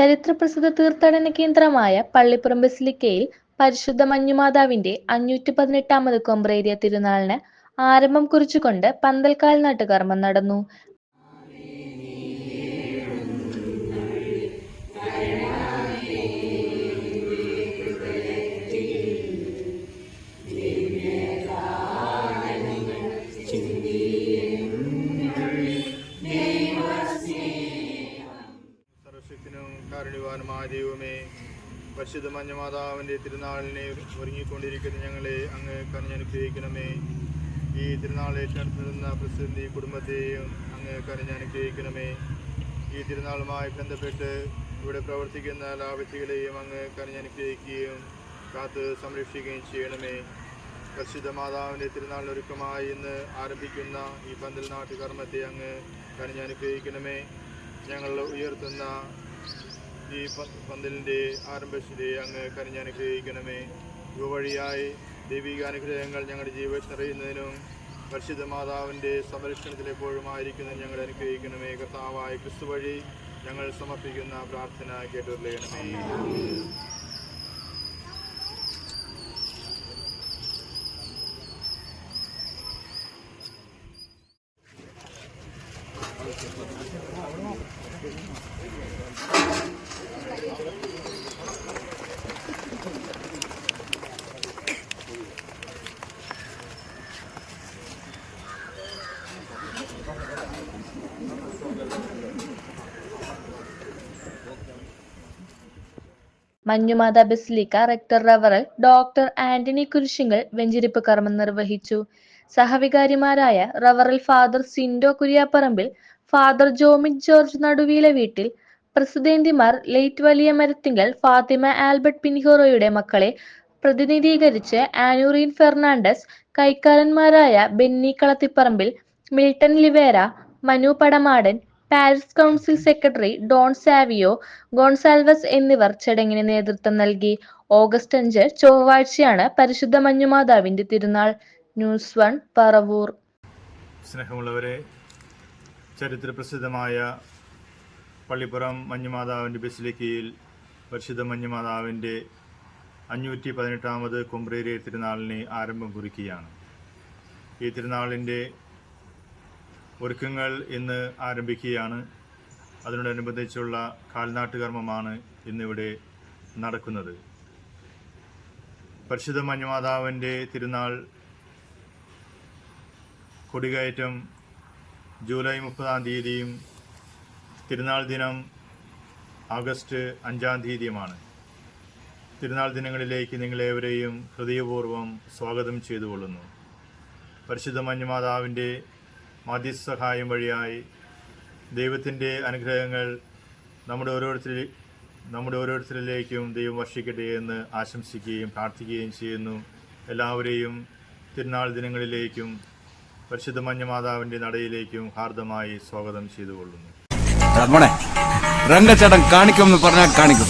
ചരിത്രപ്രസിദ്ധ തീർത്ഥാടന കേന്ദ്രമായ പള്ളിപ്പുറം ബസിലിക്കയിൽ പരിശുദ്ധ മഞ്ഞുമാതാവിന്റെ 518ാമത് കൊമ്പ്രേരിയ തിരുനാളിന് ആരംഭം കുറിച്ചുകൊണ്ട് പന്തൽക്കാൽ നാട്ടുകർമ്മം നടന്നു. കാരുണ്യവാനുമായ ദൈവമേ, പരിശുദ്ധ മഞ്ഞുമാതാവിൻ്റെ തിരുനാളിനെ ഒരുങ്ങിക്കൊണ്ടിരിക്കുന്ന ഞങ്ങളെ അങ്ങ് കനിഞ്ഞനുഗ്രഹിക്കണമേ. ഈ തിരുനാൾ ഏറ്റെടുത്തിരുന്ന പ്രസിദ്ധി കുടുംബത്തെയും അങ്ങ് കനിഞ്ഞനുഗ്രഹിക്കണമേ. ഈ തിരുനാളുമായി ബന്ധപ്പെട്ട് ഇവിടെ പ്രവർത്തിക്കുന്ന എല്ലാ വ്യക്തികളെയും അങ്ങ് കനിഞ്ഞനുഗ്രഹിക്കുകയും കാത്ത് സംരക്ഷിക്കുകയും ചെയ്യണമേ. പരിശുദ്ധ മാതാവിൻ്റെ തിരുനാളിനൊരുക്കമായി ഇന്ന് ആരംഭിക്കുന്ന ഈ പന്തൽ നാട്ടു കർമ്മത്തെ അങ്ങ് കനിഞ്ഞനുഗ്രഹിക്കണമേ. ഞങ്ങൾ ഉയർത്തുന്ന ഈ പന്തലിൻ്റെ ആരംഭത്തിലെ അങ്ങ് കനിഞ്ഞനുഗ്രഹിക്കണമേ. ഇവവഴിയായി ദൈവികാനുഗ്രഹങ്ങൾ ഞങ്ങളുടെ ജീവിതത്തിൽ നിറയുന്നതിനും പരിശുദ്ധ മാതാവിൻ്റെ സംരക്ഷണത്തിൽ എപ്പോഴും ആയിരിക്കുന്നതിന് ഞങ്ങൾ അനുഗ്രഹിക്കണമേ. കർത്താവായ ക്രിസ്തു വഴി ഞങ്ങൾ സമർപ്പിക്കുന്ന പ്രാർത്ഥന കേട്ടുകൊള്ളണമേ. മഞ്ഞുമാതാ ബസിലിക്ക റെക്ടർ റവറൽ ഡോക്ടർ ആന്റണി കുരിശിങ്കൽ വെഞ്ചരിപ്പ് കർമ്മം നിർവഹിച്ചു. സഹവികാരിമാരായ റവറൽ ഫാദർ സിൻഡോ കുര്യാപ്പറമ്പിൽ, ഫാദർ ജോമിക് ജോർജ് നടുവീല വീട്ടിൽ, പ്രസിദ്ധേന്തിമാർ ലെയ്റ്റ് വലിയ മരത്തിങ്കൽ ഫാത്തിമ ആൽബർട്ട് പിൻഹോറോയുടെ മക്കളെ പ്രതിനിധീകരിച്ച് ആനൂറിൻ ഫെർണാണ്ടസ്, കൈക്കാരന്മാരായ Benny Kalathiparambil, Milton Livera, Manu Padamadan, parish council secretary Don Savio Gonsalves എന്നിവർ ചടങ്ങിന് നേതൃത്വം നൽകി. ഓഗസ്റ്റ് 5 ചൊവ്വാഴ്ചയാണ് പരിശുദ്ധ മഞ്ഞുമാതാവിന്റെ തിരുനാൾ. ന്യൂസ് 1 പറവൂർ. സ്നേഹമുള്ളവരെ, ചരിത്രപ്രസിദ്ധമായ പള്ളിപ്പുറം മഞ്ഞുമാതാവിൻ്റെ ബസിലിക്കയിൽ പരിശുദ്ധ മഞ്ഞുമാതാവിൻ്റെ 518ാമത് കൊമ്പ്രേരിയ തിരുനാളിന് ആരംഭം കുറിക്കുകയാണ്. ഈ തിരുനാളിൻ്റെ ഒരുക്കങ്ങൾ ഇന്ന് ആരംഭിക്കുകയാണ്. അതിനോടനുബന്ധിച്ചുള്ള കാൽനാട്ട് കർമ്മമാണ് ഇന്നിവിടെ നടക്കുന്നത്. പരിശുദ്ധ മഞ്ഞുമാതാവിൻ്റെ തിരുനാൾ കൊടികയറ്റം ജൂലൈ 30-ാം തീയതിയും തിരുനാൾ ദിനം ആഗസ്റ്റ് 5-ാം തീയതിയുമാണ്. തിരുനാൾ ദിനങ്ങളിലേക്ക് നിങ്ങളേവരെയും ഹൃദയപൂർവ്വം സ്വാഗതം ചെയ്തുകൊള്ളുന്നു. പരിശുദ്ധ മഞ്ഞുമാതാവിൻ്റെ മധ്യസഹായം വഴിയായി ദൈവത്തിൻ്റെ അനുഗ്രഹങ്ങൾ നമ്മുടെ ഓരോരുത്തരിലേക്കും ദൈവം വർഷിക്കട്ടെ എന്ന് ആശംസിക്കുകയും പ്രാർത്ഥിക്കുകയും ചെയ്യുന്നു. എല്ലാവരെയും തിരുനാൾ ദിനങ്ങളിലേക്കും പരിശുദ്ധ മഞ്ഞുമാതാവിൻ്റെ നടയിലേക്കും ഹാർദമായി സ്വാഗതം ചെയ്തുകൊള്ളുന്നു. രംഗച്ചേട്ടൻ കാണിക്കുമെന്ന് പറഞ്ഞാൽ കാണിക്കും.